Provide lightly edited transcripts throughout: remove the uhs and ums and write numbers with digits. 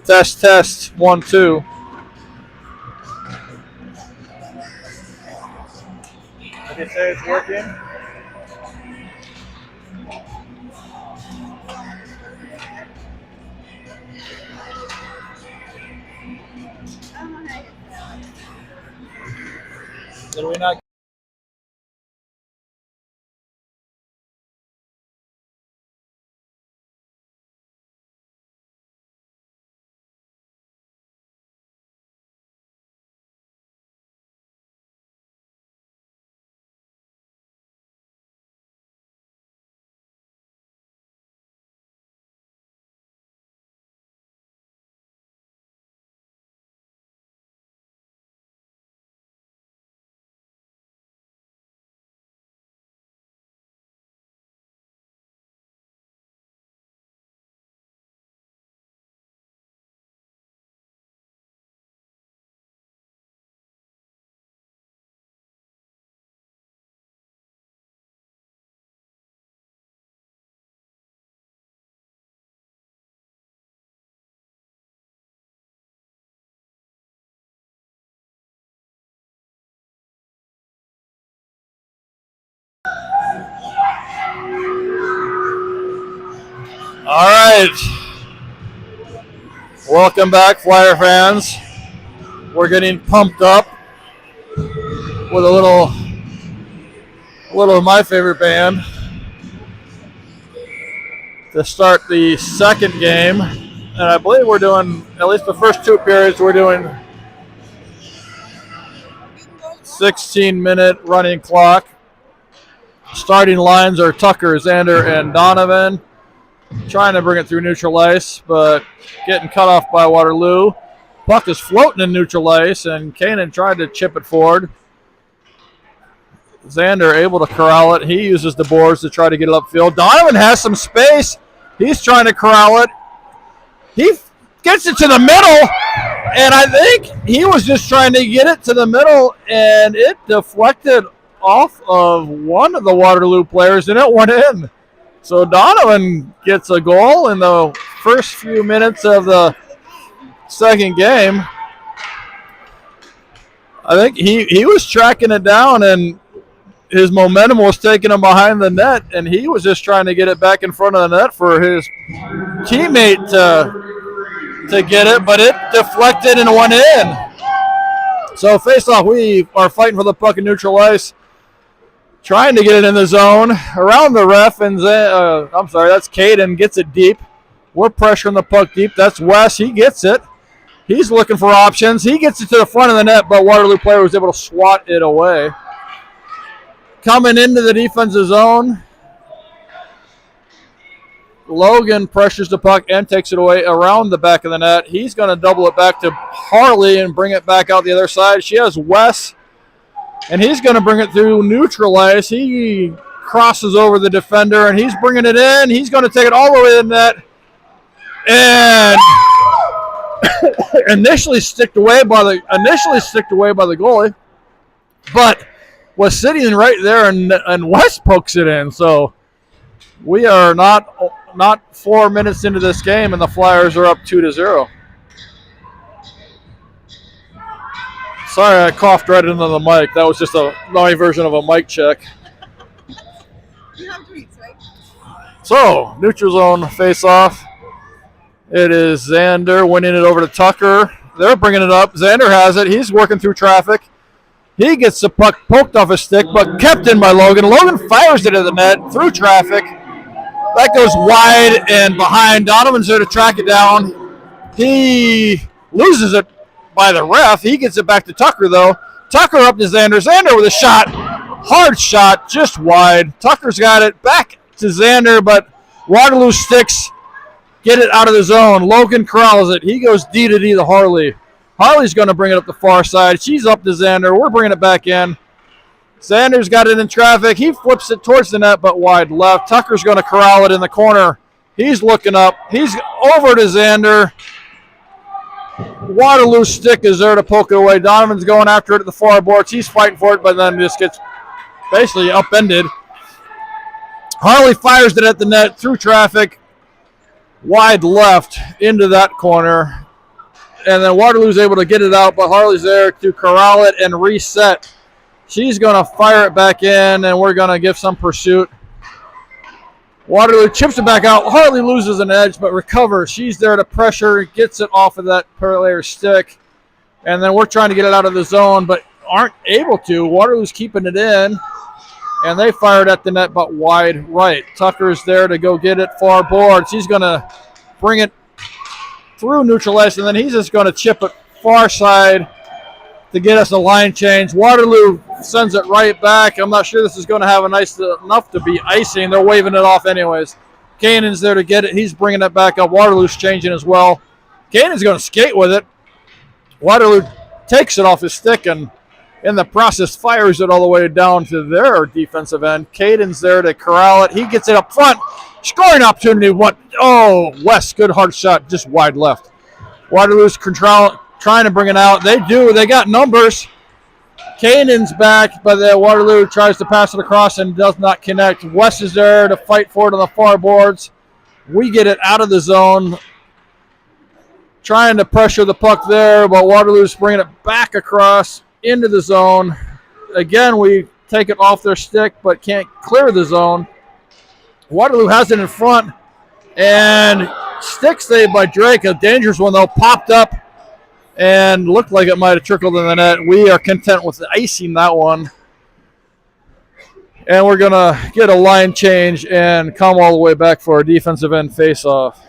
Test, test, 1, 2. Did you say it's working? Did we not? All right. Welcome back, Flyer fans. We're getting pumped up with a little of my favorite band to start the second game. And I believe we're doing, at least the first 2 periods, we're doing 16-minute running clock. Starting lines are Tucker, Xander, and Donovan. Trying to bring it through neutral ice, but getting cut off by Waterloo. Puck is floating in neutral ice, and Kanan tried to chip it forward. Xander able to corral it. He uses the boards to try to get it upfield. Donovan has some space. He's trying to corral it. He gets it to the middle, and I think he was just trying to get it to the middle, and it deflected off of one of the Waterloo players, and it went in. So Donovan gets a goal in the first few minutes of the second game. I think he was tracking it down, and his momentum was taking him behind the net, and he was just trying to get it back in front of the net for his teammate to get it, but it deflected and went in. So face-off, we are fighting for the puck in neutral ice. Trying to get it in the zone around the ref, and that's Caden, gets it deep. We're pressuring the puck deep. That's Wes. He gets it. He's looking for options. He gets it to the front of the net, but Waterloo player was able to swat it away. Coming into the defensive zone, Logan pressures the puck and takes it away around the back of the net. He's going to double it back to Harley and bring it back out the other side. She has Wes. And he's going to bring it through neutral ice. He crosses over the defender, and he's bringing it in. He's going to take it all the way to the net. And initially sticked away by the goalie, but was sitting right there, and West pokes it in. So we are not 4 minutes into this game, and the Flyers are up 2-0. Sorry, I coughed right into the mic. That was just my version of a mic check. You have tweets, right? So, neutral zone face-off. It is Xander winning it over to Tucker. They're bringing it up. Xander has it. He's working through traffic. He gets the puck poked off his stick, but kept in by Logan. Logan fires it at the net through traffic. That goes wide and behind. Donovan's there to track it down. He loses it by the ref. He gets it back to Tucker, though. Tucker up to Xander. Xander with a shot. Hard shot, just wide. Tucker's got it back to Xander, but Waterloo sticks. Get it out of the zone. Logan corrals it. He goes D to D to Harley. Harley's going to bring it up the far side. She's up to Xander. We're bringing it back in. Xander's got it in traffic. He flips it towards the net, but wide left. Tucker's going to corral it in the corner. He's looking up. He's over to Xander. Waterloo's stick is there to poke it away. Donovan's going after it at the far boards. He's fighting for it, but then just gets basically upended. Harley fires it at the net through traffic. Wide left into that corner. and then Waterloo's able to get it out, but Harley's there to corral it and reset. She's going to fire it back in, and we're going to give some pursuit. Waterloo chips it back out. Harley loses an edge, but recovers. She's there to pressure, gets it off of that parallel stick, and then we're trying to get it out of the zone, but aren't able to. Waterloo's keeping it in, and they fired at the net, but wide right. Tucker's there to go get it far boards. He's going to bring it through neutral ice, and then he's just going to chip it far side to get us a line change. Waterloo sends it right back. I'm not sure this is going to have a nice enough to be icing. They're waving it off anyways. Kanan's there to get it. He's bringing it back up. Waterloo's changing as well. Kanan's going to skate with it. Waterloo takes it off his stick and in the process fires it all the way down to their defensive end. Caden's there to corral it. He gets it up front. Scoring opportunity. What? Oh, West, good hard shot, just wide left. Waterloo's trying to bring it out. They do. They got numbers. Kanan's back, but then Waterloo tries to pass it across and does not connect. West is there to fight for it on the far boards. We get it out of the zone. Trying to pressure the puck there, but Waterloo's bringing it back across into the zone. Again, we take it off their stick, but can't clear the zone. Waterloo has it in front, and stick save by Drake. A dangerous one, though, popped up and looked like it might have trickled in the net. We are content with icing that one. And we're going to get a line change and come all the way back for our defensive end face-off.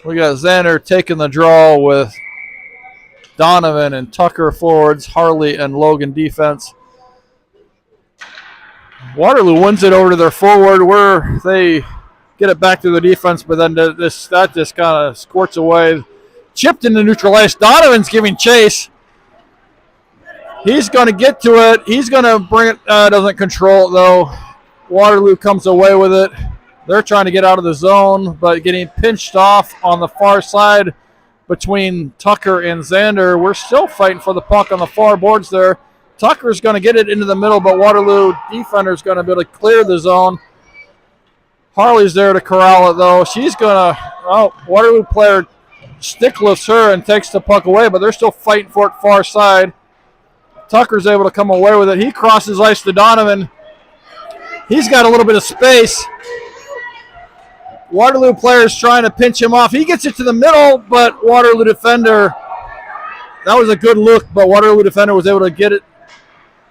We got Xander taking the draw with Donovan and Tucker forwards, Harley and Logan defense. Waterloo wins it over to their forward where they get it back to the defense, but then that just kind of squirts away. Chipped into neutral ice. Donovan's giving chase. He's going to get to it. He's going to bring it. Doesn't control it, though. Waterloo comes away with it. They're trying to get out of the zone, but getting pinched off on the far side between Tucker and Xander. We're still fighting for the puck on the far boards there. Tucker's going to get it into the middle, but Waterloo defender's going to be able to clear the zone. Harley's there to corral it, though. She's going to, Waterloo player stick lifts her and takes the puck away, but they're still fighting for it far side. Tucker's able to come away with it. He crosses ice to Donovan. He's got a little bit of space. Waterloo player's trying to pinch him off. He gets it to the middle, but Waterloo defender, that was a good look, but Waterloo defender was able to get it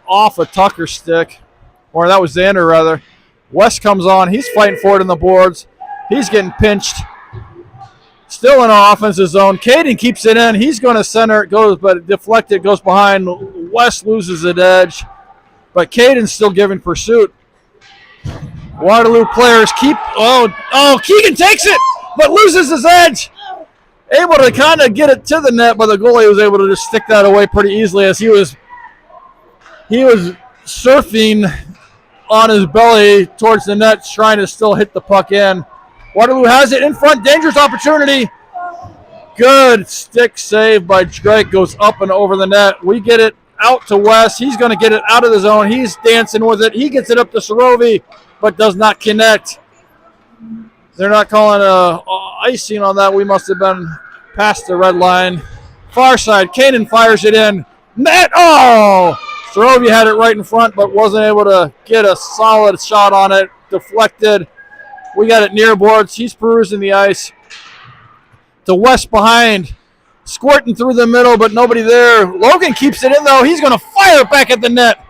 off a Tucker stick, or that was Xander rather. West comes on. He's fighting for it in the boards. He's getting pinched. Still in our offensive zone. Caden keeps it in. He's going to center. It goes, but deflected, goes behind. West loses an edge, but Caden's still giving pursuit. Waterloo players keep, Keegan takes it, but loses his edge. Able to kind of get it to the net, but the goalie was able to just stick that away pretty easily as he was surfing on his belly towards the net, trying to still hit the puck in. Waterloo has it in front, dangerous opportunity. Good stick save by Drake, goes up and over the net. We get it out to West. He's going to get it out of the zone. He's dancing with it. He gets it up to Sorovi, but does not connect. They're not calling icing on that. We must have been past the red line. Far side, Kanan fires it in. Net, Sorovi had it right in front, but wasn't able to get a solid shot on it. Deflected. We got it near boards. He's perusing the ice. To West behind. Squirting through the middle, but nobody there. Logan keeps it in, though. He's going to fire it back at the net.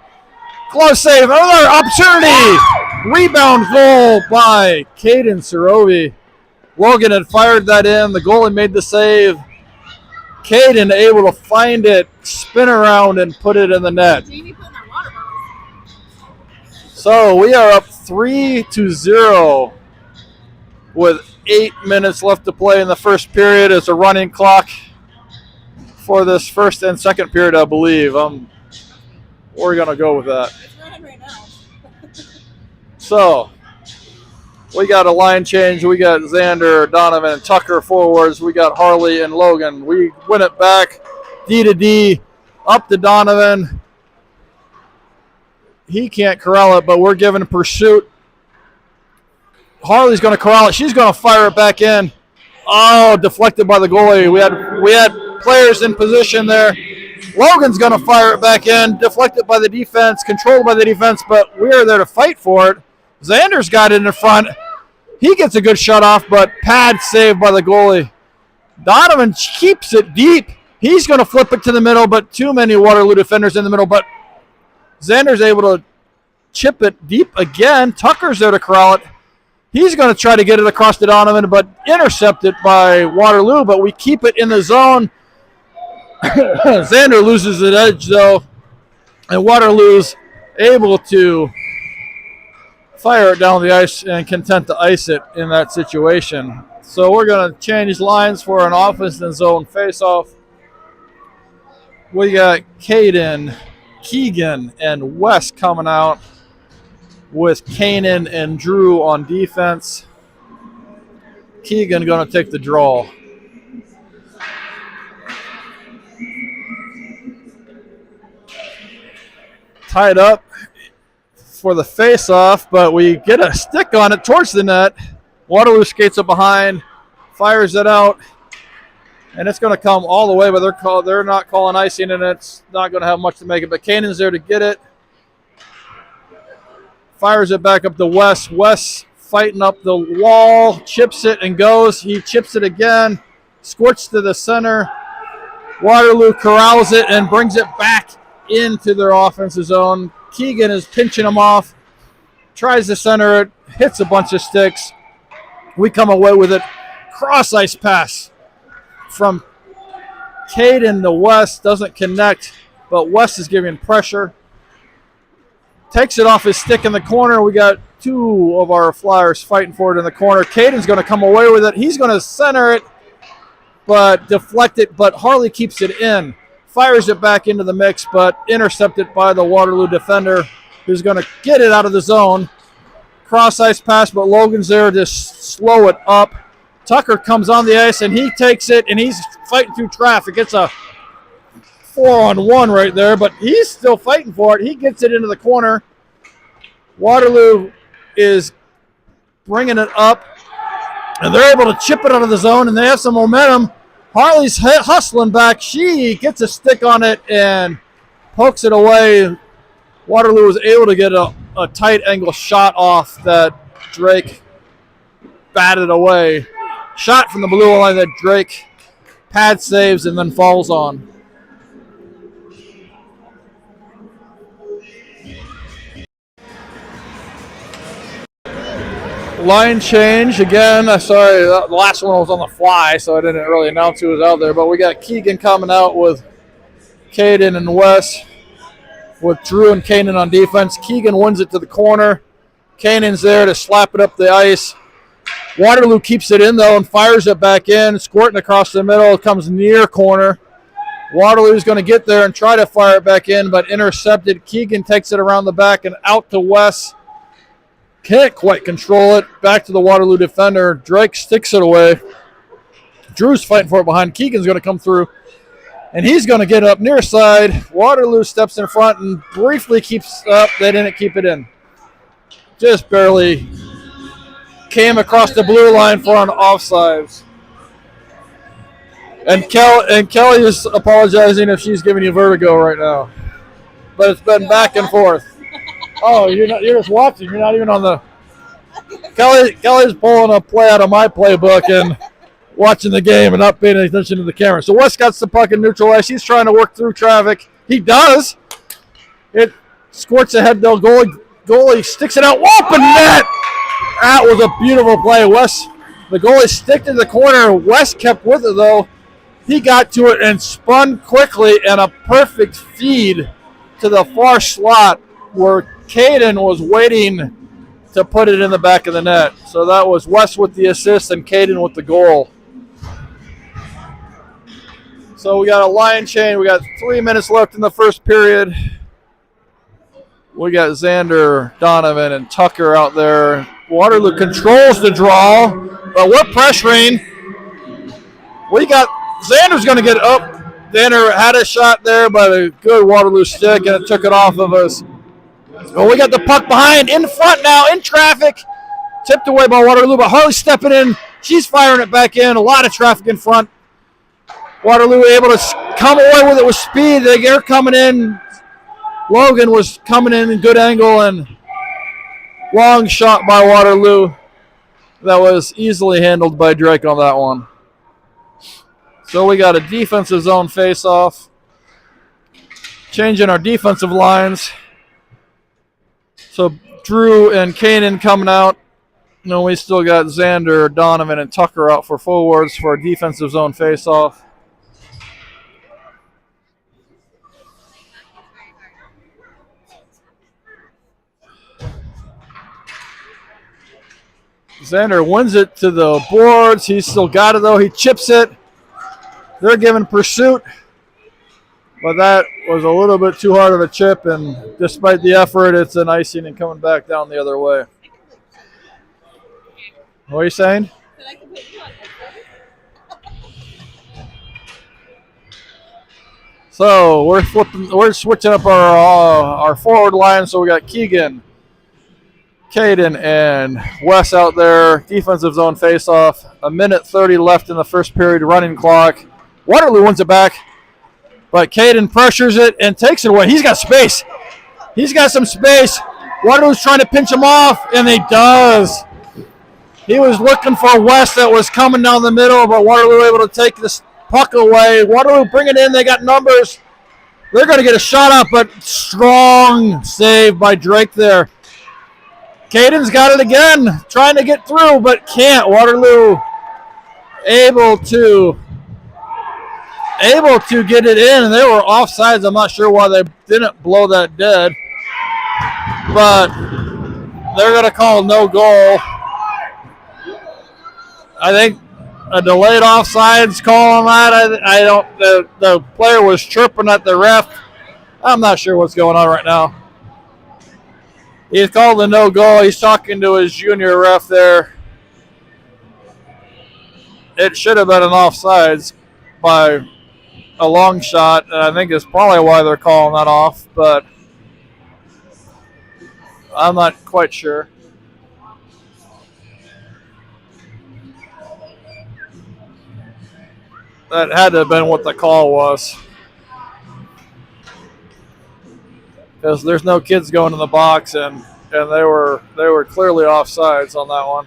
Close save. Another opportunity. Rebound goal by Caden Sorovi. Logan had fired that in. The goalie made the save. Caden able to find it, spin around, and put it in the net. So we are up 3-0 with 8 minutes left to play in the first period. It's a running clock for this first and second period, I believe. We're going to go with that. It's running right now. So we got a line change. We got Xander, Donovan, and Tucker forwards. We got Harley and Logan. We win it back, D to D, up to Donovan. He can't corral it, but we're giving pursuit. Harley's going to corral it. She's going to fire it back in. Oh, deflected by the goalie. We had players in position there. Logan's going to fire it back in, deflected by the defense, controlled by the defense, but we are there to fight for it. Xander's got it in the front. He gets a good shot off, but pad saved by the goalie. Donovan keeps it deep. He's going to flip it to the middle, but too many Waterloo defenders in the middle, but Xander's able to chip it deep again. Tucker's there to corral it. He's going to try to get it across to Donovan, but intercepted by Waterloo, but we keep it in the zone. Xander loses the edge, though, and Waterloo's able to fire it down the ice and content to ice it in that situation. So we're going to change lines for an offense and zone faceoff. We got Caden, Keegan, and Wes coming out with Kanan and Drew on defense. Keegan going to take the draw. Tied up for the face-off, but we get a stick on it towards the net. Waterloo skates up behind, fires it out, and it's going to come all the way, but they're not calling icing, and it's not going to have much to make it. But Kanan's there to get it. Fires it back up to Wes. Wes fighting up the wall, chips it and goes. He chips it again, squirts to the center. Waterloo corrals it and brings it back into their offensive zone. Keegan is pinching him off, tries to center it, hits a bunch of sticks. We come away with it. Cross ice pass from Caden to Wes, doesn't connect, but Wes is giving pressure. Takes it off his stick in the corner. We got two of our Flyers fighting for it in the corner. Caden's going to come away with it. He's going to center it, but deflect it, but Harley keeps it in. Fires it back into the mix, but intercepted by the Waterloo defender, who's going to get it out of the zone. Cross ice pass, but Logan's there to slow it up. Tucker comes on the ice, and he takes it, and he's fighting through traffic. It's a 4-on-1 right there, but he's still fighting for it. He gets it into the corner. Waterloo is bringing it up, and they're able to chip it out of the zone, and they have some momentum. Harley's hustling back. She gets a stick on it and pokes it away. Waterloo was able to get a tight angle shot off that Drake batted away. Shot from the blue line that Drake pad saves and then falls on. Line change again. Sorry, the last one was on the fly, so I didn't really announce who was out there. But we got Keegan coming out with Caden and Wes, with Drew and Kanan on defense. Keegan wins it to the corner. Kanan's there to slap it up the ice. Waterloo keeps it in, though, and fires it back in. Squirting across the middle. It comes near corner. Waterloo's going to get there and try to fire it back in, but intercepted. Keegan takes it around the back and out to Wes. Can't quite control it. Back to the Waterloo defender. Drake sticks it away. Drew's fighting for it behind. Keegan's going to come through, and he's going to get up near side. Waterloo steps in front and briefly keeps up. They didn't keep it in. Just barely came across the blue line for an offsides. And Kelly is apologizing if she's giving you vertigo right now. But it's been back and forth. Oh, you're just watching. You're not even on the. Kelly's pulling a play out of my playbook and watching the game and not paying attention to the camera. So Wes got the puck in neutral ice. He's trying to work through traffic. He does. It squirts ahead though. Goalie sticks it out. Open net. That was a beautiful play. Wes, the goalie sticked in the corner. Wes kept with it though. He got to it and spun quickly, and a perfect feed to the far slot where Caden was waiting to put it in the back of the net. So that was Wes with the assist and Caden with the goal. So we got a line change. We got 3 minutes left in the first period. We got Xander, Donovan, and Tucker out there. Waterloo controls the draw, but we're pressuring. We got Xander's going to get it up. Xander had a shot there, but a good Waterloo stick, and it took it off of us. Well, we got the puck behind, in front now, in traffic. Tipped away by Waterloo, but Harley stepping in. She's firing it back in. A lot of traffic in front. Waterloo able to come away with it with speed. They're coming in. Logan was coming in good angle and long shot by Waterloo. That was easily handled by Drake on that one. So we got a defensive zone face-off. Changing our defensive lines. So Drew and Kanan coming out. We still got Xander, Donovan, and Tucker out for forwards for a defensive zone face-off. Xander wins it to the boards. He's still got it, though. He chips it. They're giving pursuit. But that was a little bit too hard of a chip, and despite the effort, it's an icing and coming back down the other way. What are you saying? So we're switching up our forward line. So we got Keegan, Caden, and Wes out there. Defensive zone face-off. 1:30 left in the first period running clock. Waterloo wins it back, but Caden pressures it and takes it away. He's got space. He's got some space. Waterloo's trying to pinch him off, and he does. He was looking for Wes that was coming down the middle, but Waterloo able to take this puck away. Waterloo bring it in. They got numbers. They're going to get a shot up, but strong save by Drake there. Caden's got it again, trying to get through, but can't. Waterloo able to get it in, and they were offsides. I'm not sure why they didn't blow that dead, but they're going to call no goal. I think a delayed offsides call on that. I don't. The player was chirping at the ref. I'm not sure what's going on right now. He's called a no goal. He's talking to his junior ref there. It should have been an offsides by a long shot, and I think it's probably why they're calling that off, but I'm not quite sure. That had to have been what the call was, because there's no kids going in the box, and they were clearly offsides on that one.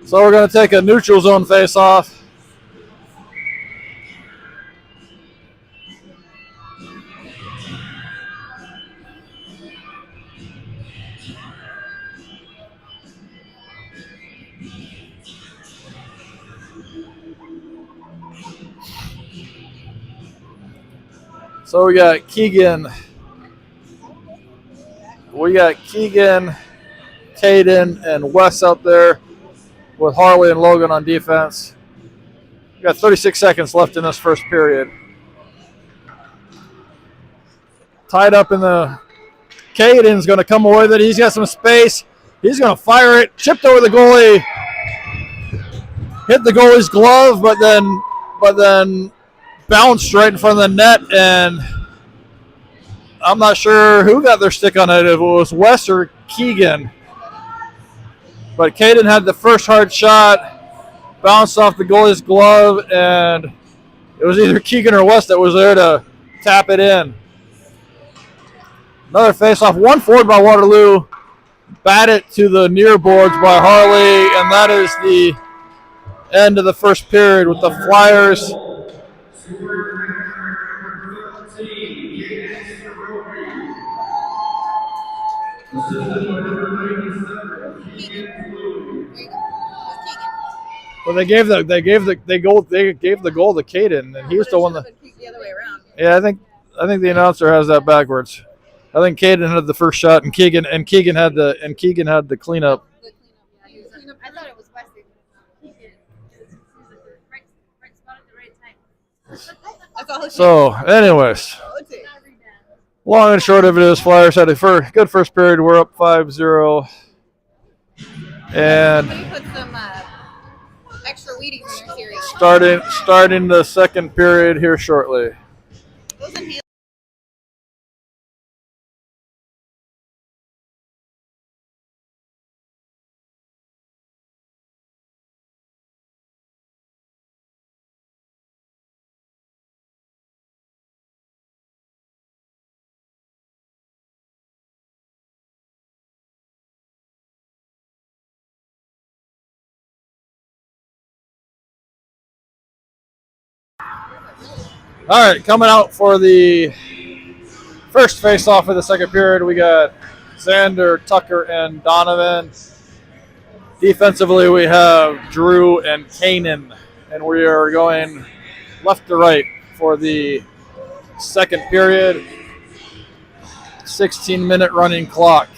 So we're going to take a neutral zone face-off. So we got Keegan, Caden, and Wes out there with Harley and Logan on defense. We got 36 seconds left in this first period. Tied up in the Caden's going to come away with it. He's got some space. He's going to fire it. Chipped over the goalie. Hit the goalie's glove, but then bounced right in front of the net, and I'm not sure who got their stick on it, if it was Wes or Keegan. But Caden had the first hard shot, bounced off the goalie's glove, and it was either Keegan or Wes that was there to tap it in. Another face-off, one forward by Waterloo, bat it to the near boards by Harley, and that is the end of the first period with the Flyers well, they gave the goal to Caden, and he was the one that. The other way around. Yeah, I think the announcer has that backwards. I think Caden had the first shot, and Keegan had the cleanup. I thought it was Wesley. He did. He was right spot at the right time. That's all. So, anyways, long and short of it is, Flyers had a good first period. We're up 5-0, and Somebody put some extra Wheaties in your cereal. starting the second period here shortly. All right, coming out for the first face-off of the second period, we got Xander, Tucker, and Donovan. Defensively, we have Drew and Kanan, and we are going left to right for the second period. 16-minute running clock.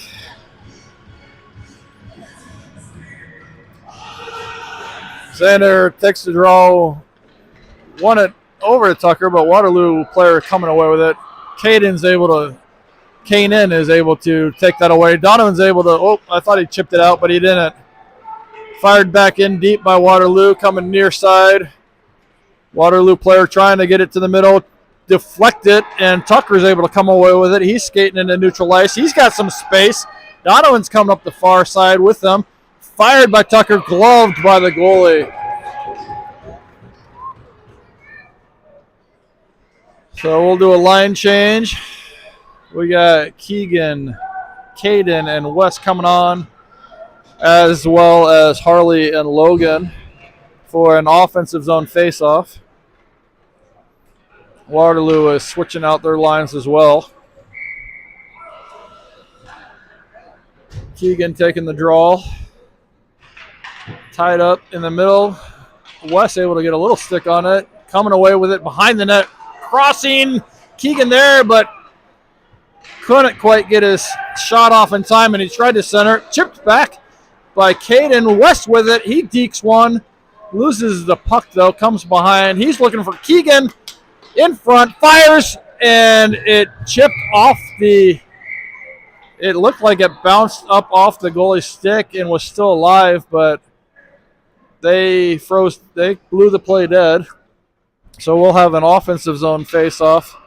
Xander takes the draw, won it over to Tucker, but Waterloo player coming away with it. Kanan is able to take that away. Donovan's able to, I thought he chipped it out, but he didn't. Fired back in deep by Waterloo, coming near side. Waterloo player trying to get it to the middle, deflect it, and Tucker's able to come away with it. He's skating into neutral ice. He's got some space. Donovan's coming up the far side with them. Fired by Tucker, gloved by the goalie. So we'll do a line change. We got Keegan, Caden, and Wes coming on, as well as Harley and Logan for an offensive zone faceoff. Waterloo is switching out their lines as well. Keegan taking the draw. Tied up in the middle. Wes able to get a little stick on it. Coming away with it behind the net. Crossing. Keegan there, but couldn't quite get his shot off in time, and he tried to center. Chipped back by Caden. West with it. He dekes one. Loses the puck, though. Comes behind. He's looking for Keegan. In front. Fires. And it chipped off the... It looked like it bounced up off the goalie's stick and was still alive, but they froze. They blew the play dead. So we'll have an offensive zone face-off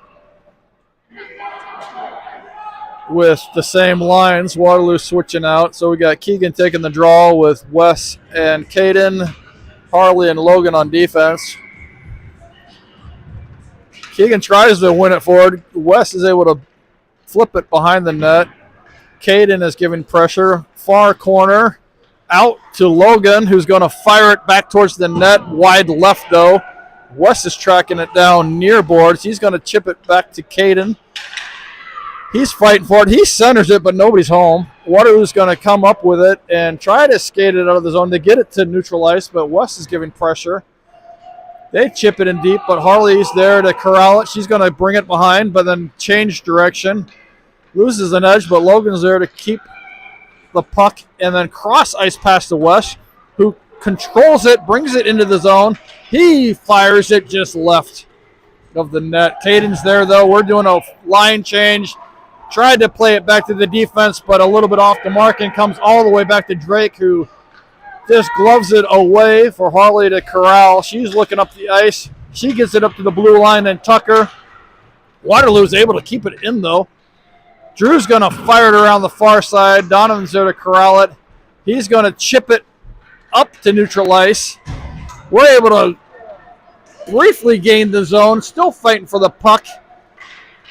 with the same lines. Waterloo switching out. So we got Keegan taking the draw with Wes and Caden, Harley and Logan on defense. Keegan tries to win it forward. Wes is able to flip it behind the net. Caden is giving pressure. Far corner. Out to Logan, who's going to fire it back towards the net. Wide left, though. Wes is tracking it down near boards. He's going to chip it back to Caden. He's fighting for it. He centers it, but nobody's home. Waterloo's going to come up with it and try to skate it out of the zone to get it to neutral ice, but Wes is giving pressure. They chip it in deep, but Harley's there to corral it. She's going to bring it behind, but then change direction. Loses an edge, but Logan's there to keep the puck and then cross ice pass to West, who controls it, brings it into the zone. He fires it just left of the net. Caden's there, though. We're doing a line change. Tried to play it back to the defense, but a little bit off the mark and comes all the way back to Drake, who just gloves it away for Harley to corral. She's looking up the ice. She gets it up to the blue line, and Tucker. Waterloo's able to keep it in, though. Drew's going to fire it around the far side. Donovan's there to corral it. He's going to chip it up to neutral ice. We're able to briefly gain the zone, still fighting for the puck.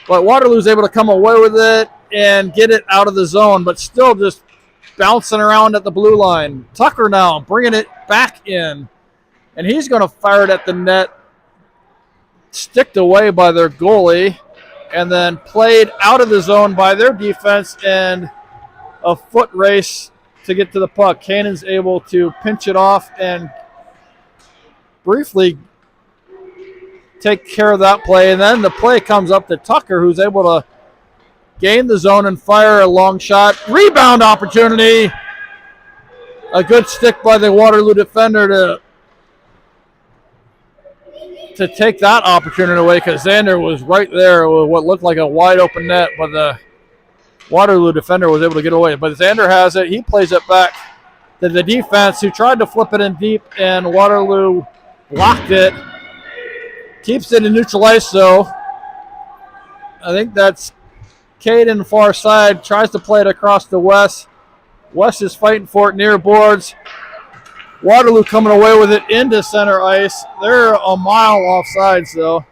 But Waterloo's able to come away with it and get it out of the zone, but still just bouncing around at the blue line. Tucker now bringing it back in, and he's going to fire it at the net, sticked away by their goalie, and then played out of the zone by their defense, and a foot race to get to the puck. Cannon's able to pinch it off and briefly take care of that play, and then the play comes up to Tucker, who's able to gain the zone and fire a long shot. Rebound opportunity. A good stick by the Waterloo defender to take that opportunity away, because Xander was right there with what looked like a wide open net, but the Waterloo defender was able to get away. But Xander has it. He plays it back to the defense, who tried to flip it in deep, and Waterloo blocked it. Keeps it in neutral ice, though. I think that's Caden far side. Tries to play it across to Wes. Wes is fighting for it near boards. Waterloo coming away with it into center ice. They're a mile offsides, though.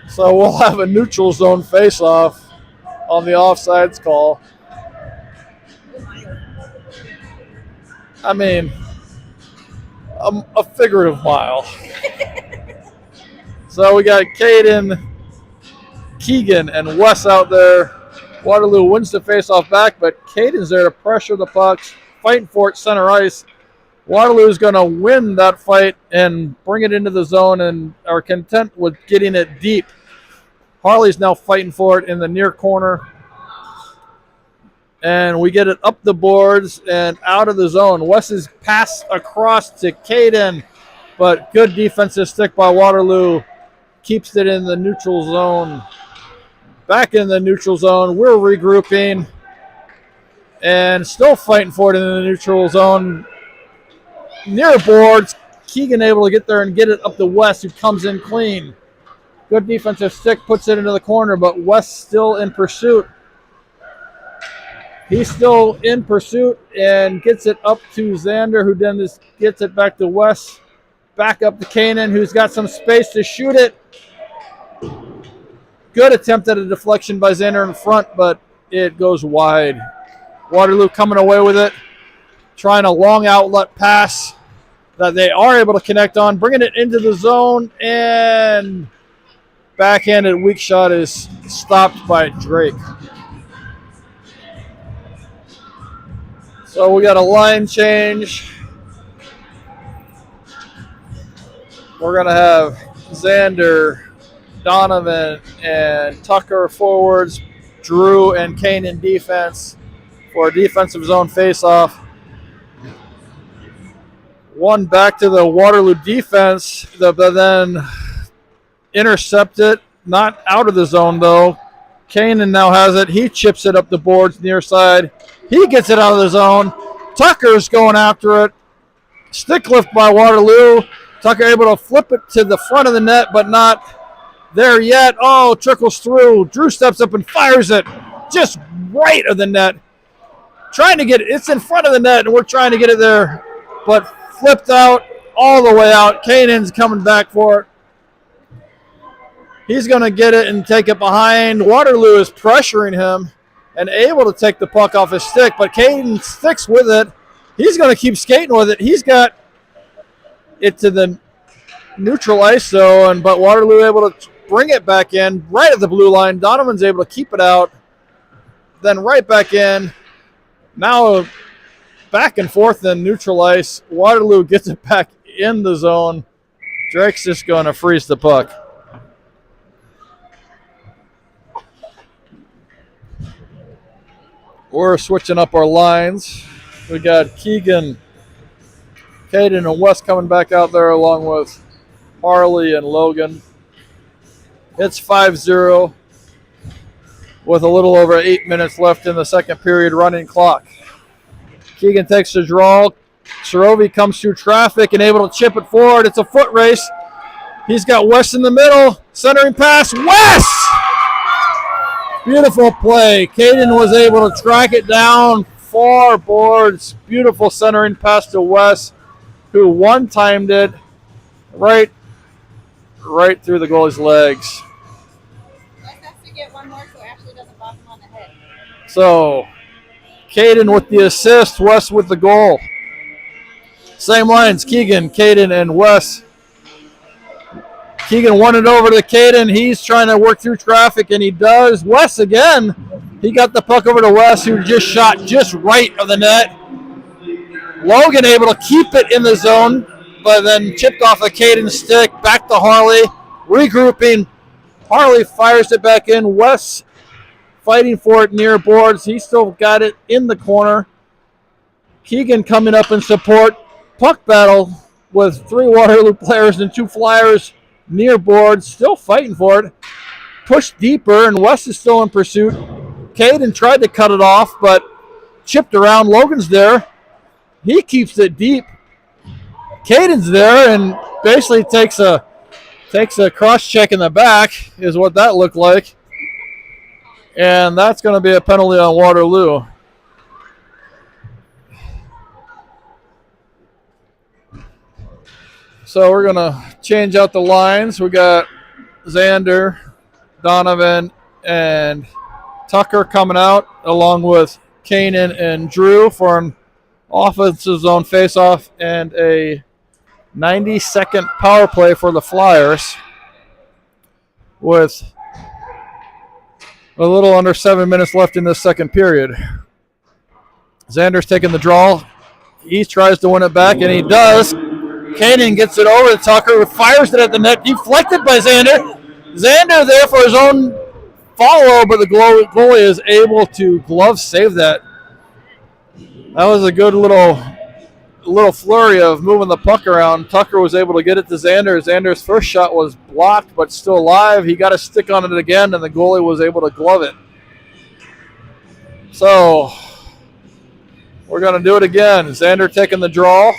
So we'll have a neutral zone face-off on the offsides call. I mean, a figurative mile. So we got Caden, Keegan, and Wes out there. Waterloo wins the face-off back, but Caden's there to pressure the pucks, fighting for it center ice. Waterloo's going to win that fight and bring it into the zone and are content with getting it deep. Harley's now fighting for it in the near corner. And we get it up the boards and out of the zone. Wes's pass across to Caden, but good defensive stick by Waterloo. Keeps it in the neutral zone. Back in the neutral zone. We're regrouping and still fighting for it in the neutral zone. Near boards, Keegan able to get there and get it up to Wes, who comes in clean. Good defensive stick, puts it into the corner, but Wes still in pursuit. He's still in pursuit and gets it up to Xander, who then just gets it back to Wes. Back up to Kanan, who's got some space to shoot it. Good attempt at a deflection by Xander in front, but it goes wide. Waterloo coming away with it. Trying a long outlet pass that they are able to connect on. Bringing it into the zone, and backhanded weak shot is stopped by Drake. So we got a line change. We're going to have Xander, Donovan, and Tucker forwards, Drew and Kane in defense for a defensive zone face-off. One back to the Waterloo defense, but then intercept it. Not out of the zone, though. Kanan now has it. He chips it up the boards near side. He gets it out of the zone. Tucker's going after it. Stick lift by Waterloo. Tucker able to flip it to the front of the net, but not there yet. Oh, trickles through. Drew steps up and fires it just right of the net. Trying to get it. It's in front of the net, and we're trying to get it there, but flipped out all the way out. Kanan's coming back for it. He's going to get it and take it behind. Waterloo is pressuring him and able to take the puck off his stick, but Caden sticks with it. He's going to keep skating with it. He's got it to the neutral ice zone, but Waterloo able to bring it back in right at the blue line. Donovan's able to keep it out, then right back in. Now back and forth in neutral ice. Waterloo gets it back in the zone. Drake's just going to freeze the puck. We're switching up our lines. We got Keegan, Caden, and Wes coming back out there along with Harley and Logan. It's 5-0 with a little over 8 minutes left in the second period running clock. Keegan takes the draw. Sorovi comes through traffic and able to chip it forward. It's a foot race. He's got Wes in the middle. Centering pass. Wes! Beautiful play. Caden was able to track it down. Far boards. Beautiful centering pass to Wes, who one-timed it right through the goalie's legs. Wes has to get one more so Ashley doesn't bop him on the head. So, Caden with the assist, Wes with the goal. Same lines, Keegan, Caden, and Wes. Keegan won it over to Caden. He's trying to work through traffic, and he does. Wes again. He got the puck over to Wes, who just shot just right of the net. Logan able to keep it in the zone, but then chipped off a Caden stick. Back to Harley. Regrouping. Harley fires it back in. Wes fighting for it near boards. He still got it in the corner. Keegan coming up in support. Puck battle with 3 Waterloo players and 2 Flyers near boards. Still fighting for it. Pushed deeper, and Wes is still in pursuit. Caden tried to cut it off, but chipped around. Logan's there. He keeps it deep. Caden's there and basically takes a cross check in the back is what that looked like. And that's going to be a penalty on Waterloo. So we're going to change out the lines. We got Xander, Donovan, and Tucker coming out along with Kanan and Drew for an offensive zone faceoff and a 90-second power play for the Flyers with a little under 7 minutes left in this second period. Xander's taking the draw. He tries to win it back, and he does. Kanan gets it over to Tucker, who fires it at the net, deflected by Xander. Xander there for his own follow, but the goalie is able to glove save that. That was a good little flurry of moving the puck around. Tucker was able to get it to Xander. Xander's first shot was blocked, but still alive. He got a stick on it again, and the goalie was able to glove it. So we're going to do it again. Xander taking the draw.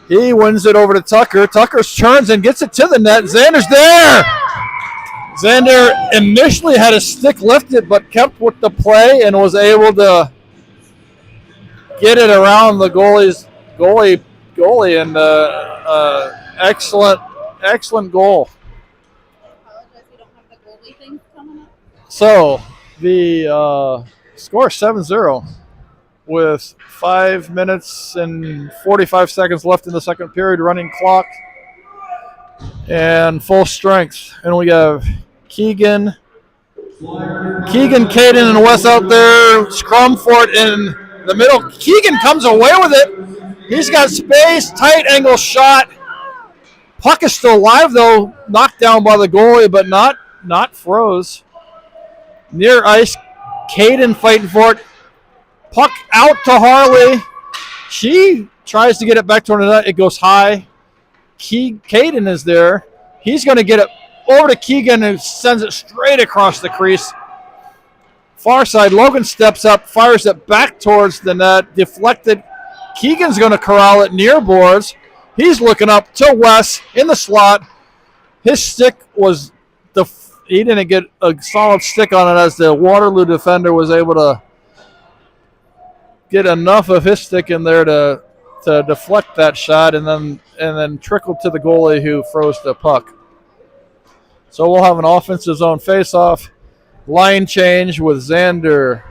He wins it over to Tucker. Tucker turns and gets it to the net. Xander's there. Xander initially had his stick lifted, but kept with the play and was able to get it around the goalie, and excellent goal. I apologize, we don't have the goalie thing coming up. So the score 7-0 with 5 minutes and 45 seconds left in the second period, running clock and full strength. And we have Keegan, Caden, and Wes out there. Scrum for it in the middle. Keegan comes away with it. He's got space, tight angle shot. Puck is still alive though, knocked down by the goalie, but not froze. Near ice, Caden fighting for it. Puck out to Harley. She tries to get it back to her net. It goes high. Caden is there. He's going to get it over to Keegan, who sends it straight across the crease. Far side, Logan steps up, fires it back towards the net, deflected. Keegan's going to corral it near boards. He's looking up to Wes in the slot. His stick was he didn't get a solid stick on it, as the Waterloo defender was able to get enough of his stick in there to deflect that shot, and then trickle to the goalie, who froze the puck. So we'll have an offensive zone faceoff. Line change with Xander,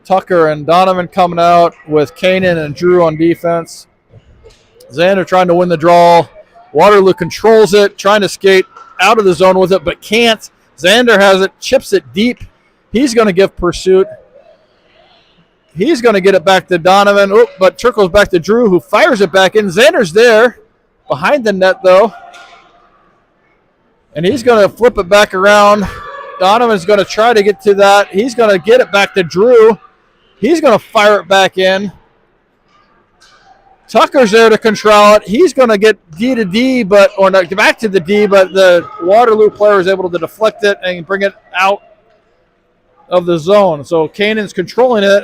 Tucker, and Donovan coming out, with Kanan and Drew on defense. Xander trying to win the draw. Waterloo controls it, trying to skate out of the zone with it, but can't. Xander has it, chips it deep. He's going to give pursuit. He's going to get it back to Donovan, but trickles back to Drew, who fires it back in. Xander's there, behind the net, though. And he's going to flip it back around. Donovan's going to try to get to that. He's going to get it back to Drew. He's going to fire it back in. Tucker's there to control it. He's going to get D to D, back to the D, but the Waterloo player is able to deflect it and bring it out of the zone. So Kanan's controlling it.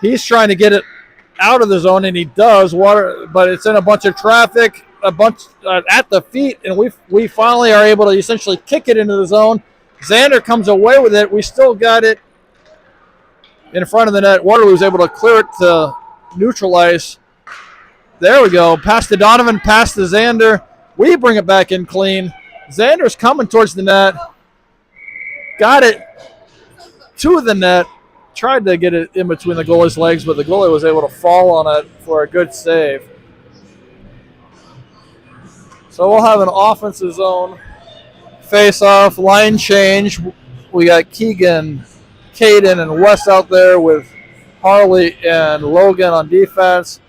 He's trying to get it out of the zone, and he does. But it's in a bunch of traffic, at the feet, and we finally are able to essentially kick it into the zone. Xander comes away with it. We still got it in front of the net. Waterloo's able to clear it to neutralize. There we go. Pass to Donovan, pass to Xander. We bring it back in clean. Xander's coming towards the net. Got it to the net. Tried to get it in between the goalie's legs, but the goalie was able to fall on it for a good save. So we'll have an offensive zone face-off, line change. We got Keegan, Caden, and Wes out there, with Harley and Logan on defense.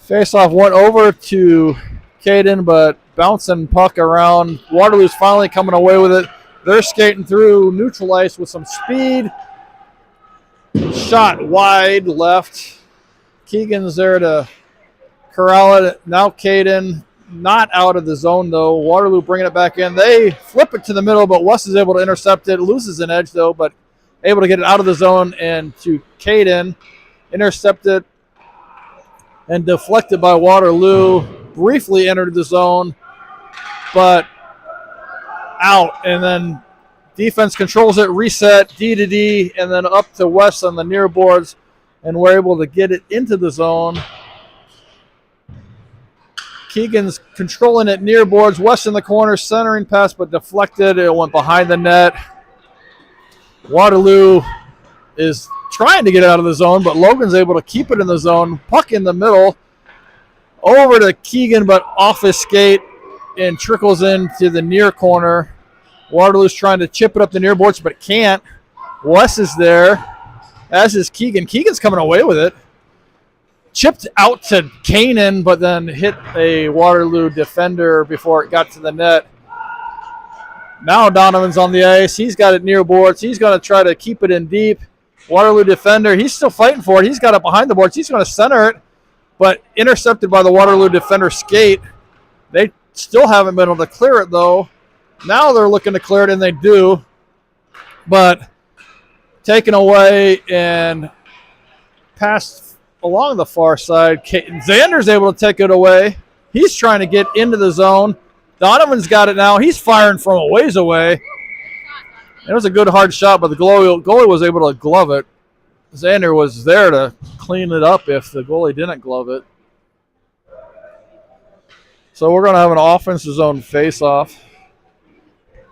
Face-off went over to Caden, but bouncing puck around. Waterloo's finally coming away with it. They're skating through, neutralized with some speed. Shot wide left. Keegan's there to corral it. Now Caden, not out of the zone though. Waterloo bringing it back in. They flip it to the middle, but Wes is able to intercept it. Loses an edge though, but able to get it out of the zone and to Caden. Intercepted and deflected by Waterloo. Briefly entered the zone, but out. And then defense controls it, reset, D to D, and then up to West on the near boards, and we're able to get it into the zone. Keegan's controlling it near boards. West in the corner, centering pass, but deflected. It went behind the net. Waterloo is trying to get out of the zone, but Logan's able to keep it in the zone. Puck in the middle, over to Keegan, but off his skate and trickles into the near corner. Waterloo's trying to chip it up the near boards, but can't. Wes is there, as is Keegan. Keegan's coming away with it. Chipped out to Kanan, but then hit a Waterloo defender before it got to the net. Now Donovan's on the ice. He's got it near boards. He's going to try to keep it in deep. Waterloo defender, he's still fighting for it. He's got it behind the boards. He's going to center it, but intercepted by the Waterloo defender skate. They still haven't been able to clear it, though. Now they're looking to clear it, and they do. But taken away and passed along the far side. Xander's able to take it away. He's trying to get into the zone. Donovan's got it now. He's firing from a ways away. It was a good hard shot, but the goalie was able to glove it. Xander was there to clean it up if the goalie didn't glove it. So we're going to have an offensive zone face-off.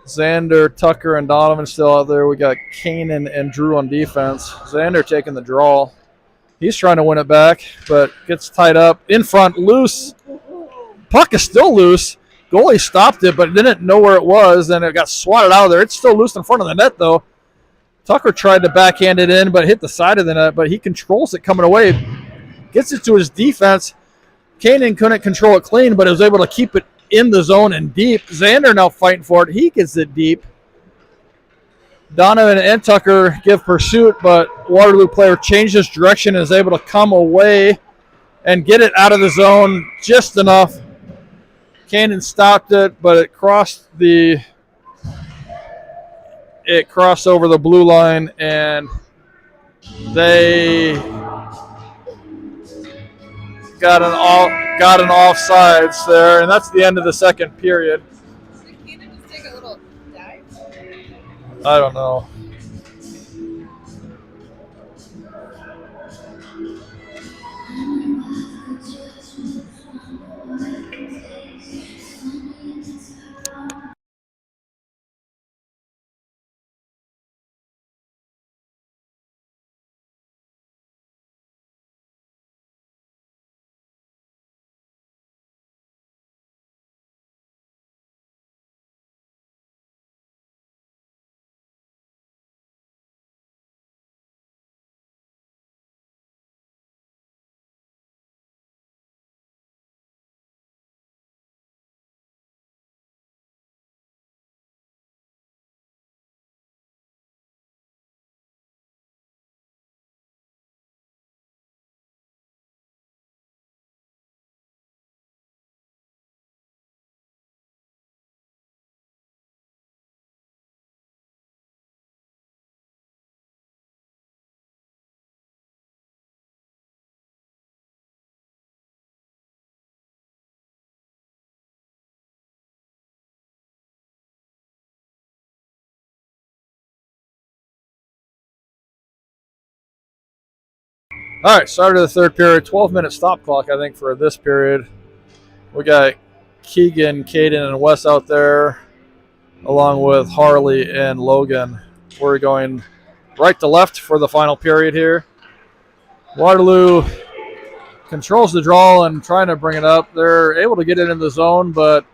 Xander, Tucker, and Donovan still out there. We got Kanan and Drew on defense. Xander taking the draw. He's trying to win it back, but gets tied up. In front, loose. Puck is still loose. Goalie stopped it, but didn't know where it was, and it got swatted out of there. It's still loose in front of the net, though. Tucker tried to backhand it in, but hit the side of the net, but he controls it coming away. Gets it to his defense. Kanan couldn't control it clean, but was able to keep it in the zone and deep. Xander now fighting for it. He gets it deep. Donovan and Tucker give pursuit, but Waterloo player changes direction and is able to come away and get it out of the zone just enough. Kanan stopped it, but it crossed over the blue line, and they got an offsides there, and that's the end of the second period. Did Kanan just take a little dive? I don't know. All right, start of the third period. 12-minute stop clock, I think, for this period. We got Keegan, Caden, and Wes out there, along with Harley and Logan. We're going right to left for the final period here. Waterloo controls the draw and trying to bring it up. They're able to get it in the zone, but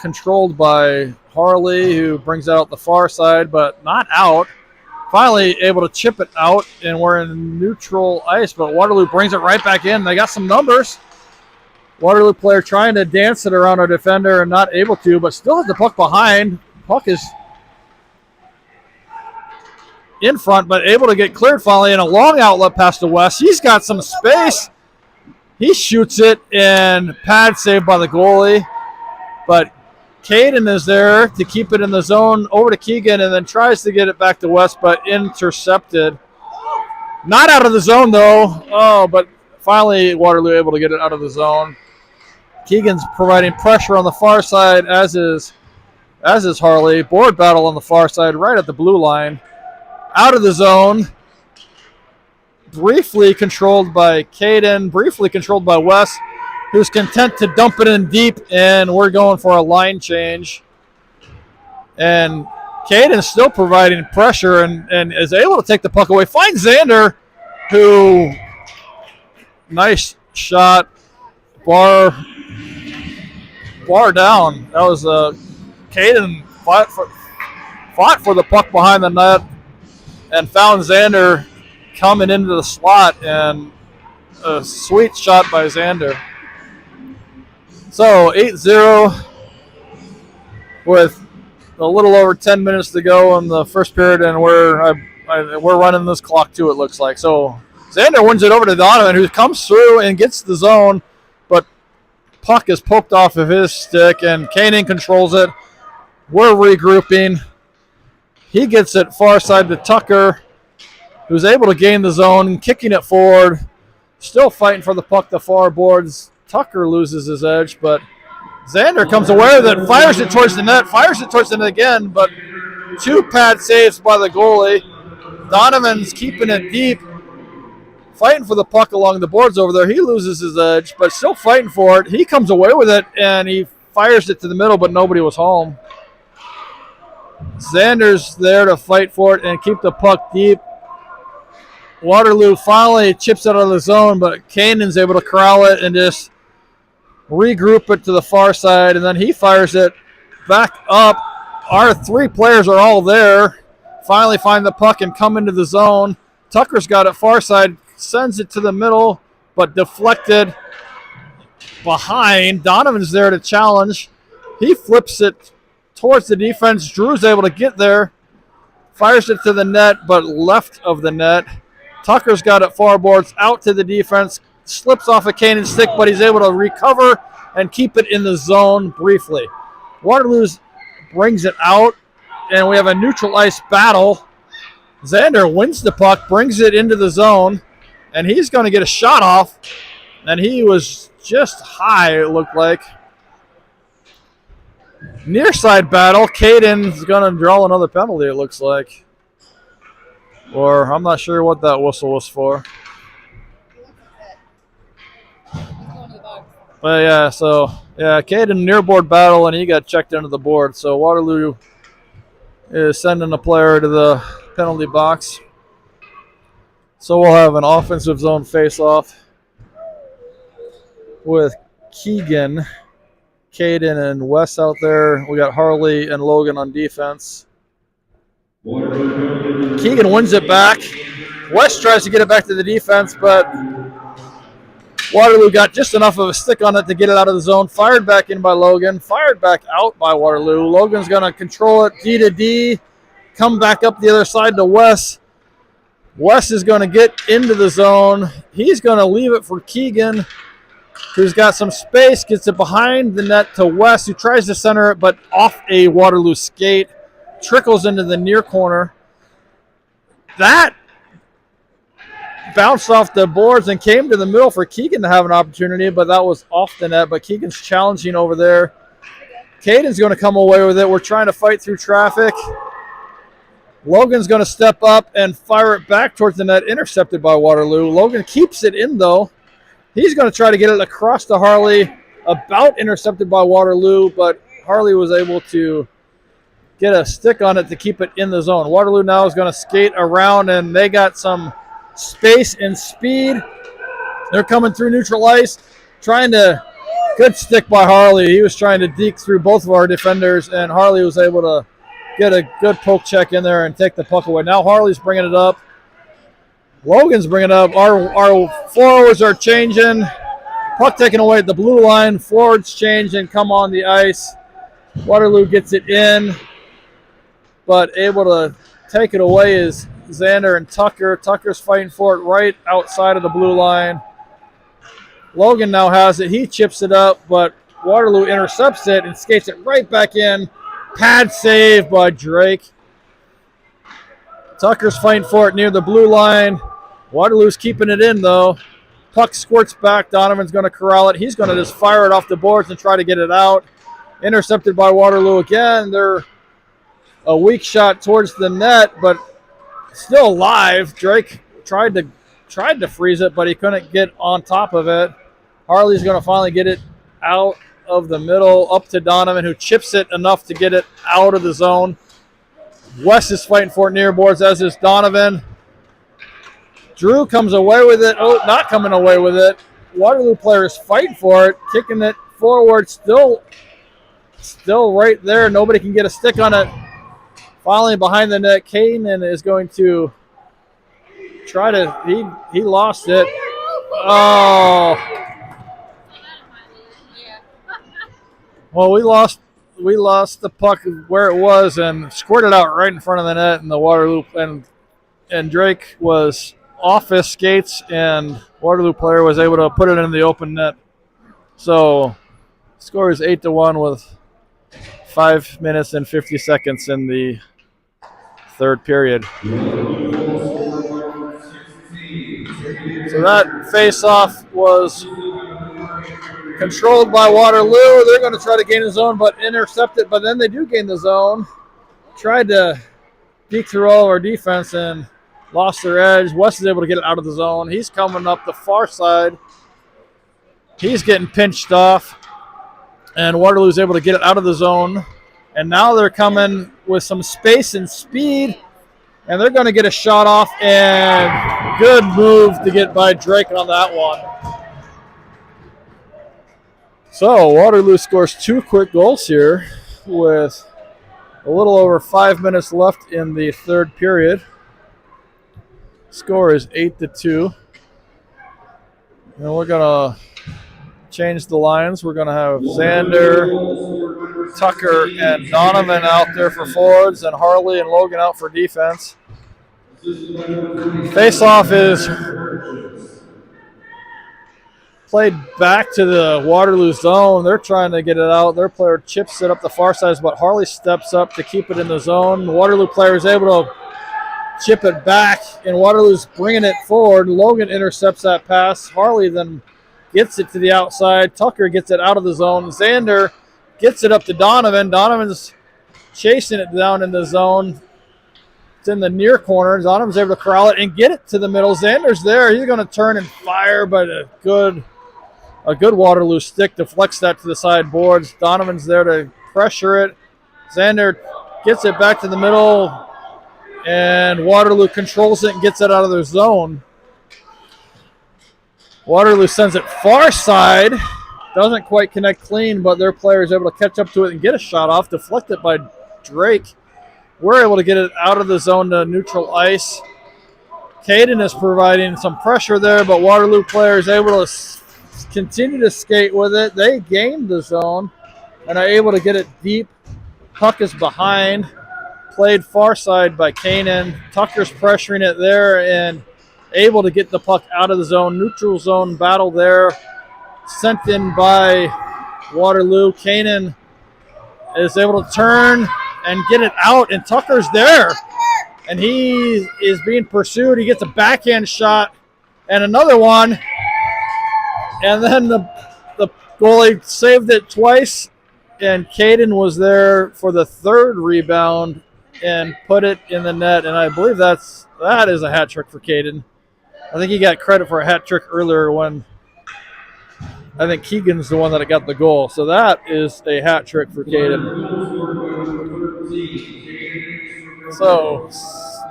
controlled by Harley, who brings out the far side, but not out. Finally able to chip it out, and we're in neutral ice, but Waterloo brings it right back in. They got some numbers. Waterloo player trying to dance it around our defender and not able to, but still has the puck behind. Puck is in front, but able to get cleared finally, and a long outlet pass to West. He's got some space. He shoots it, and pad saved by the goalie, but Caden is there to keep it in the zone, over to Keegan, and then tries to get it back to West, but intercepted. Not out of the zone, though. Oh, but finally Waterloo able to get it out of the zone. Keegan's providing pressure on the far side, as is Harley. Board battle on the far side, right at the blue line. Out of the zone. Briefly controlled by Caden, briefly controlled by Wes, who's content to dump it in deep, and we're going for a line change. And Caden's still providing pressure and is able to take the puck away. Finds Xander, who, nice shot, bar down. That was Caden fought for the puck behind the net and found Xander coming into the slot, and a sweet shot by Xander. So 8-0 with a little over 10 minutes to go in the first period, and we're running this clock too, it looks like. So Xander wins it over to Donovan, who comes through and gets the zone, but puck is poked off of his stick, and Kanan controls it. We're regrouping. He gets it far side to Tucker, who's able to gain the zone, kicking it forward. Still fighting for the puck, the far boards. Tucker loses his edge, but Xander comes away with it, fires it towards the net again, but 2 pad saves by the goalie. Donovan's keeping it deep, fighting for the puck along the boards over there. He loses his edge, but still fighting for it. He comes away with it, and he fires it to the middle, but nobody was home. Xander's there to fight for it and keep the puck deep. Waterloo finally chips it out of the zone, but Kanan's able to corral it and just regroup it to the far side, and then he fires it back up. Our 3 players are all there. Finally find the puck and come into the zone. Tucker's got it far side, sends it to the middle, but deflected behind. Donovan's there to challenge. He flips it towards the defense. Drew's able to get there, fires it to the net, but left of the net. Tucker's got it far boards out to the defense, slips off a Kanan's stick, but he's able to recover and keep it in the zone briefly. Waterloo brings it out, and we have a neutral ice battle. Xander wins the puck, brings it into the zone, and he's going to get a shot off, and he was just high, it looked like. Near side battle. Caden's going to draw another penalty, it looks like. Or I'm not sure what that whistle was for. But yeah, so yeah, Caden near board battle, and he got checked into the board. So Waterloo is sending a player to the penalty box. So we'll have an offensive zone face-off with Keegan, Caden, and Wes out there. We got Harley and Logan on defense. Keegan wins it back. Wes tries to get it back to the defense, but Waterloo got just enough of a stick on it to get it out of the zone. Fired back in by Logan. Fired back out by Waterloo. Logan's going to control it D to D. Come back up the other side to Wes. Wes is going to get into the zone. He's going to leave it for Keegan, who's got some space. Gets it behind the net to Wes, who tries to center it, but off a Waterloo skate. Trickles into the near corner. That bounced off the boards and came to the middle for Keegan to have an opportunity, but that was off the net. But Keegan's challenging over there. Caden's going to come away with it. We're trying to fight through traffic. Logan's going to step up and fire it back towards the net, intercepted by Waterloo. Logan keeps it in, though. He's going to try to get it across to Harley, about intercepted by Waterloo, but Harley was able to get a stick on it to keep it in the zone. Waterloo now is going to skate around, and they got some space and speed. They're coming through neutral ice, trying to, good stick by Harley. He was trying to deke through both of our defenders, and Harley was able to get a good poke check in there and take the puck away. Now Harley's bringing it up. Logan's bringing it up. Our forwards are changing. Puck taken away at the blue line. Forwards change and come on the ice. Waterloo gets it in, but able to take it away is Xander and Tucker. Tucker's fighting for it right outside of the blue line. Logan now has it. He chips it up, but Waterloo intercepts it and skates it right back in. Pad save by Drake. Tucker's fighting for it near the blue line. Waterloo's keeping it in, though. Puck squirts back. Donovan's going to corral it. He's going to just fire it off the boards and try to get it out. Intercepted by Waterloo again. They're a weak shot towards the net, but still alive. Drake tried to freeze it, but he couldn't get on top of it. Harley's going to finally get it out of the middle, up to Donovan, who chips it enough to get it out of the zone. West is fighting for it near boards, as is Donovan. Drew comes away with it. Oh, not coming away with it. Waterloo players fighting for it, kicking it forward, still right there. Nobody can get a stick on it. Finally behind the net, Kanan is going to try to, he lost it. Oh. Well, we lost the puck where it was and squirted out right in front of the net, and the Waterloo and Drake was off his skates, and Waterloo player was able to put it in the open net. So score is 8-1 with 5 minutes and 50 seconds in the third period. So that face-off was controlled by Waterloo. They're going to try to gain the zone, but intercept it. But then they do gain the zone. Tried to peek through all of our defense and lost their edge. West is able to get it out of the zone. He's coming up the far side. He's getting pinched off. And Waterloo's able to get it out of the zone. And now they're coming with some space and speed. And they're going to get a shot off. And good move to get by Drake on that one. So Waterloo scores 2 quick goals here with a little over 5 minutes left in the third period. Score is 8-2. And we're going to change the lines. We're going to have Xander, Tucker, and Donovan out there for forwards, and Harley and Logan out for defense. Face-off is played back to the Waterloo zone. They're trying to get it out. Their player chips it up the far side, but Harley steps up to keep it in the zone. The Waterloo player is able to chip it back, and Waterloo's bringing it forward. Logan intercepts that pass. Harley then gets it to the outside. Tucker gets it out of the zone. Xander gets it up to Donovan. Donovan's chasing it down in the zone. It's in the near corner. Donovan's able to corral it and get it to the middle. Xander's there. He's going to turn and fire, but a good Waterloo stick deflects that to the side boards. Donovan's there to pressure it. Xander gets it back to the middle, and Waterloo controls it and gets it out of their zone. Waterloo sends it far side. Doesn't quite connect clean, but their player is able to catch up to it and get a shot off, deflected by Drake. We're able to get it out of the zone to neutral ice. Caden is providing some pressure there, but Waterloo player is able to continue to skate with it. They gained the zone and are able to get it deep. Puck is behind. Played far side by Kanan. Tucker's pressuring it there and able to get the puck out of the zone. Neutral zone battle there. Sent in by Waterloo. Kanan is able to turn and get it out, and Tucker's there. And he is being pursued. He gets a backhand shot and another one. And then the goalie saved it twice, and Caden was there for the third rebound and put it in the net. And I believe that is a hat trick for Caden. I think he got credit for a hat trick earlier when I think Keegan's the one that got the goal. So that is a hat trick for Caden. So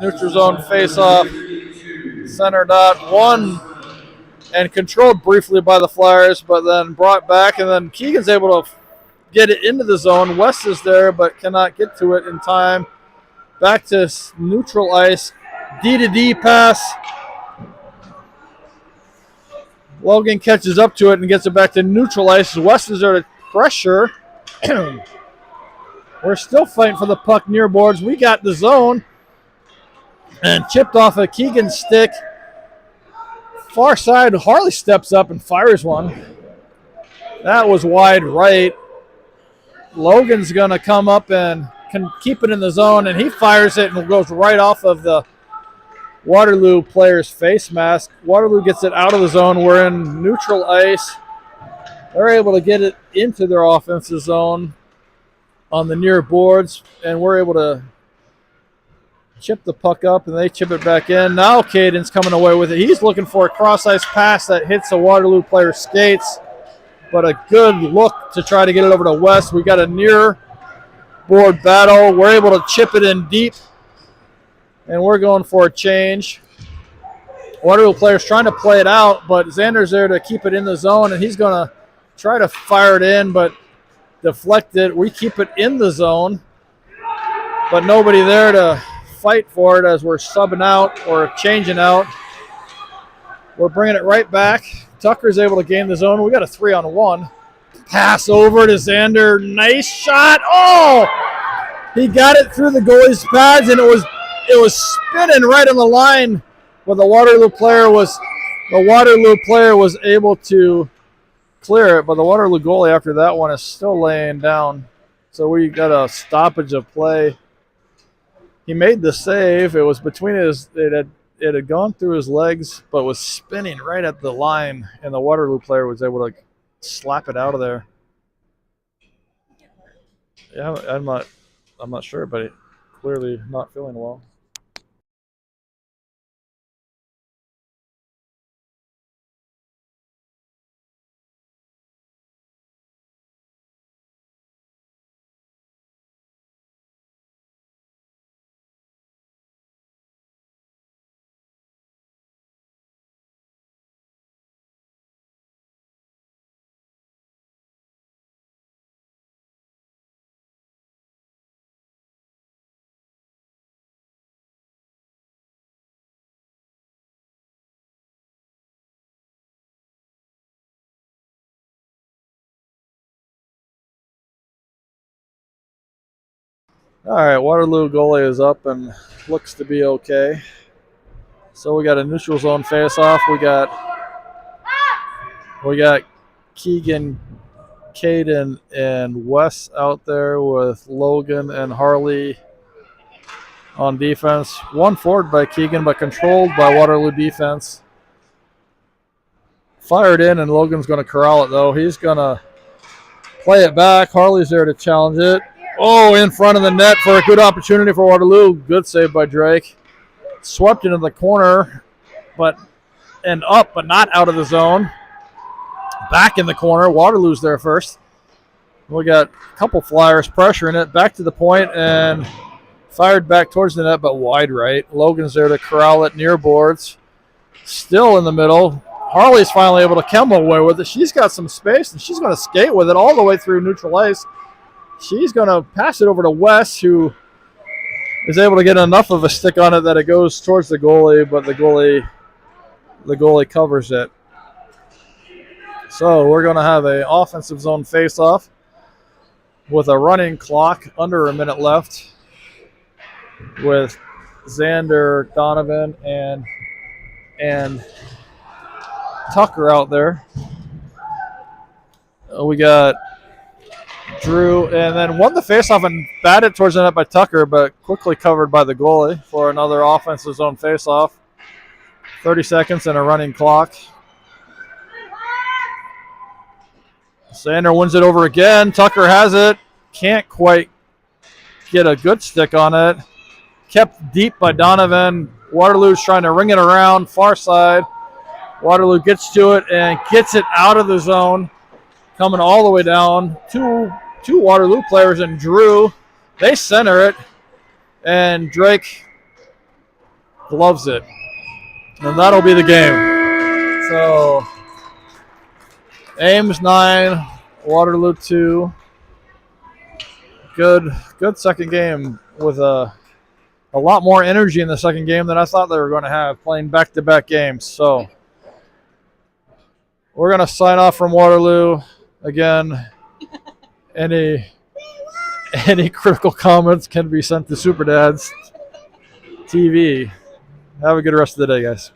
neutral zone face-off, center dot, won and controlled briefly by the Flyers, but then brought back, and then Keegan's able to get it into the zone. West is there, but cannot get to it in time. Back to neutral ice, D-to-D pass. Logan catches up to it and gets it back to neutral ice. West is there to pressure. We're still fighting for the puck near boards. We got the zone and chipped off a Keegan stick. Far side, Harley steps up and fires one. That was wide right. Logan's going to come up and can keep it in the zone, and he fires it and goes right off of the Waterloo player's face mask. Waterloo gets it out of the zone. We're in neutral ice. They're able to get it into their offensive zone on the near boards, and we're able to chip the puck up, and they chip it back in. Now Caden's coming away with it. He's looking for a cross-ice pass that hits a Waterloo player's skates, but a good look to try to get it over to West. We got a near board battle. We're able to chip it in deep, and we're going for a change. Waterloo player's trying to play it out, but Xander's there to keep it in the zone, and he's going to try to fire it in, but deflect it. We keep it in the zone, but nobody there to fight for it as we're subbing out or changing out. We're bringing it right back. Tucker's able to gain the zone. We got a 3-on-1. Pass over to Xander. Nice shot. Oh! He got it through the goalie's pads, and it was spinning right on the line. But the Waterloo player was able to clear it, but the Waterloo goalie after that one is still laying down. So we got a stoppage of play. He made the save. It was between it had gone through his legs, but was spinning right at the line, and the Waterloo player was able to slap it out of there. Yeah, I'm not sure, but he clearly not feeling well. All right, Waterloo goalie is up and looks to be okay. So we got a neutral zone face-off. We got Keegan, Caden, and Wes out there with Logan and Harley on defense. One forward by Keegan, but controlled by Waterloo defense. Fired in, and Logan's going to corral it, though. He's going to play it back. Harley's there to challenge it. Oh, in front of the net for a good opportunity for Waterloo. Good save by Drake. Swept into the corner, but not out of the zone. Back in the corner. Waterloo's there first. We got a couple Flyers pressuring it. Back to the point and fired back towards the net, but wide right. Logan's there to corral it near boards. Still in the middle. Harley's finally able to come away with it. She's got some space, and she's going to skate with it all the way through neutral ice. She's going to pass it over to Wes, who is able to get enough of a stick on it that it goes towards the goalie, but the goalie covers it. So we're going to have an offensive zone face-off with a running clock, under a minute left, with Xander, Donovan, and Tucker out there. We got Drew, and then won the faceoff and batted towards the net by Tucker, but quickly covered by the goalie for another offensive zone faceoff. 30 seconds and a running clock. Xander wins it over again. Tucker has it. Can't quite get a good stick on it. Kept deep by Donovan. Waterloo's trying to ring it around, far side. Waterloo gets to it and gets it out of the zone. Coming all the way down. Two Waterloo players and Drew. They center it, and Drake gloves it. And that'll be the game. So, Ames 9, Waterloo 2. Good second game with a lot more energy in the second game than I thought they were going to have, playing back-to-back games. So, we're going to sign off from Waterloo. Again, any critical comments can be sent to Super Dads TV. Have a good rest of the day, guys.